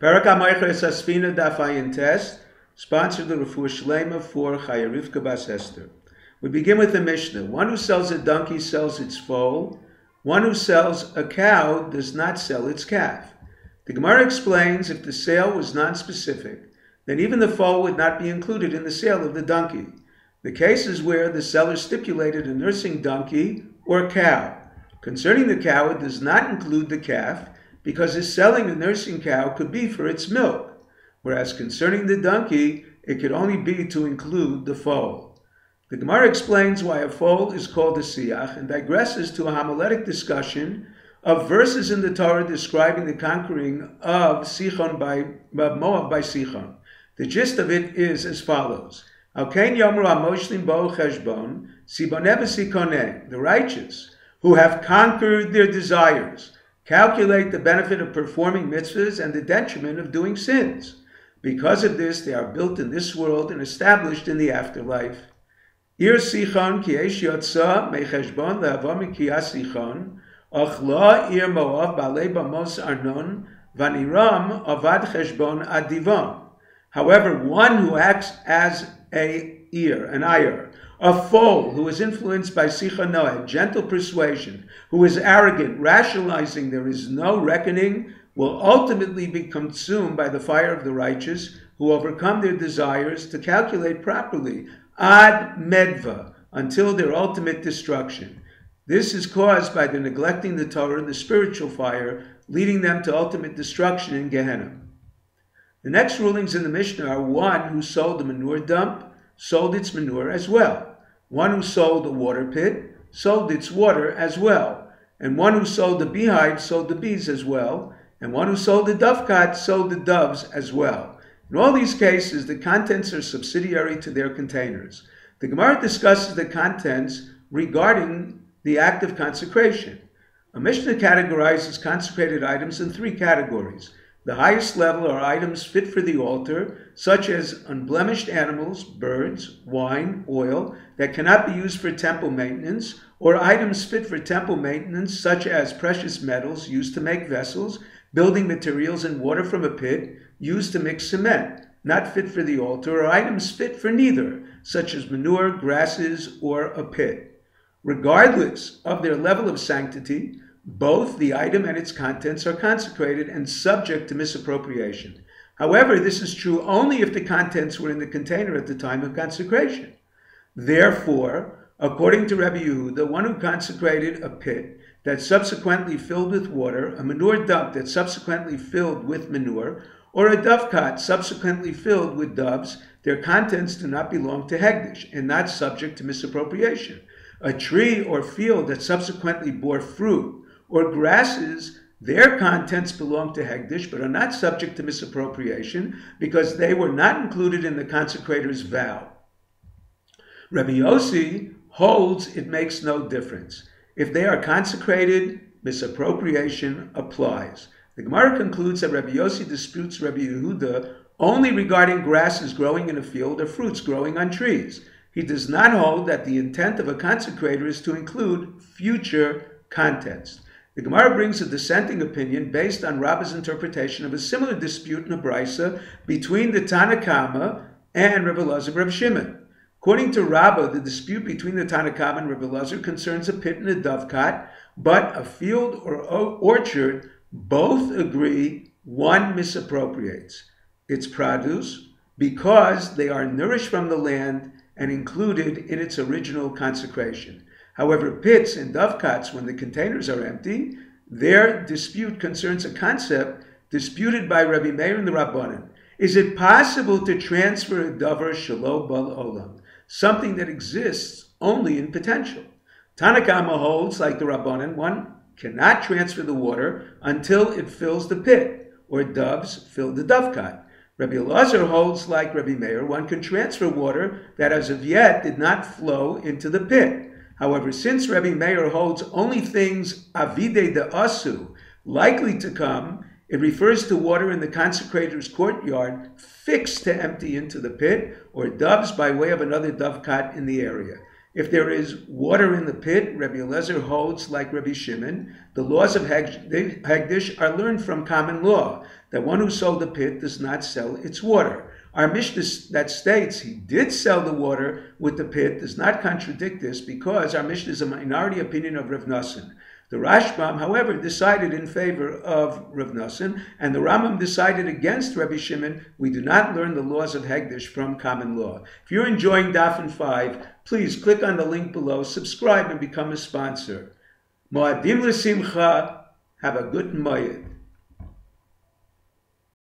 Parak HaMoicher is Asfina Daf Ayin Test, sponsored the Refuah Shlema for Chayarivka Bas Esther. We begin with the Mishnah. One who sells a donkey sells its foal. One who sells a cow does not sell its calf. The Gemara explains if the sale was non-specific, then even the foal would not be included in the sale of the donkey. The cases where the seller stipulated a nursing donkey or cow. Concerning the cow, it does not include the calf, because his selling a nursing cow could be for its milk, whereas concerning the donkey, it could only be to include the foal. The Gemara explains why a foal is called a siach and digresses to a homiletic discussion of verses in the Torah describing the conquering of Sichon Moab by Sichon. The gist of it is as follows. The righteous, who have conquered their desires, calculate the benefit of performing mitzvahs and the detriment of doing sins. Because of this, they are built in this world and established in the afterlife. Ir Sichon ki eish yotza mecheshbon le'avo mikiyas Sichon, ochla ir Moav ba'alei bamos arnon, vaniram avad cheshbon ad divon. However, one who acts as an ayah, a fool who is influenced by Sichon Noed, gentle persuasion, who is arrogant, rationalizing there is no reckoning, will ultimately be consumed by the fire of the righteous, who overcome their desires to calculate properly, ad medva, until their ultimate destruction. This is caused by their neglecting the Torah and the spiritual fire, leading them to ultimate destruction in Gehenna. The next rulings in the Mishnah are one who sold a manure dump, sold its manure as well. One who sold a water pit, sold its water as well. And one who sold the beehive, sold the bees as well. And one who sold the dovecot, sold the doves as well. In all these cases, the contents are subsidiary to their containers. The Gemara discusses the contents regarding the act of consecration. A Mishnah categorizes consecrated items in three categories. The highest level are items fit for the altar, such as unblemished animals, birds, wine, oil, that cannot be used for temple maintenance, or items fit for temple maintenance, such as precious metals used to make vessels, building materials, and water from a pit used to mix cement, not fit for the altar, or items fit for neither, such as manure, grasses, or a pit. Regardless of their level of sanctity, both the item and its contents are consecrated and subject to misappropriation. However, this is true only if the contents were in the container at the time of consecration. Therefore, according to Rabbi Yehuda, one who consecrated a pit that subsequently filled with water, a manure dump that subsequently filled with manure, or a dovecot subsequently filled with doves, their contents do not belong to Hegdish and not subject to misappropriation. A tree or field that subsequently bore fruit, or grasses, their contents belong to Hegdish, but are not subject to misappropriation because they were not included in the consecrator's vow. Rabbi Yossi holds it makes no difference. If they are consecrated, misappropriation applies. The Gemara concludes that Rabbi Yossi disputes Rabbi Yehuda only regarding grasses growing in a field or fruits growing on trees. He does not hold that the intent of a consecrator is to include future contents. The Gemara brings a dissenting opinion based on Rabbah's interpretation of a similar dispute in a brisa between the Tanna Kama and Rabbi Elazar and Rabbi Shimon. According to Rabbah, the dispute between the Tanna Kama and Rabbi Elazar concerns a pit and a dovecot, but a field or orchard, both agree one misappropriates its produce because they are nourished from the land and included in its original consecration. However, pits and dovecots, when the containers are empty, their dispute concerns a concept disputed by Rabbi Meir and the Rabbanan. Is it possible to transfer a davar shelo bal olam, something that exists only in potential? Tanna Kama holds, like the Rabbanan, one cannot transfer the water until it fills the pit, or doves fill the dovecot. Rabbi Elazar holds, like Rabbi Meir, one can transfer water that as of yet did not flow into the pit. However, since Rabbi Meir holds only things avide de asu, likely to come, it refers to water in the consecrator's courtyard fixed to empty into the pit, or doves by way of another dovecot in the area. If there is water in the pit, Rabbi Eliezer holds like Rabbi Shimon. The laws of Hegdish are learned from common law, that one who sold the pit does not sell its water. Our Mishnah that states he did sell the water with the pit does not contradict this, because our Mishnah is a minority opinion of Rav Nosson. The Rashbam, however, decided in favor of Rav Nosson, and the Rambam decided against Rabbi Shimon. We do not learn the laws of Hegdish from common law. If you're enjoying Daf and 5, please click on the link below, subscribe, and become a sponsor. Moadim l'simcha. Have a good moed.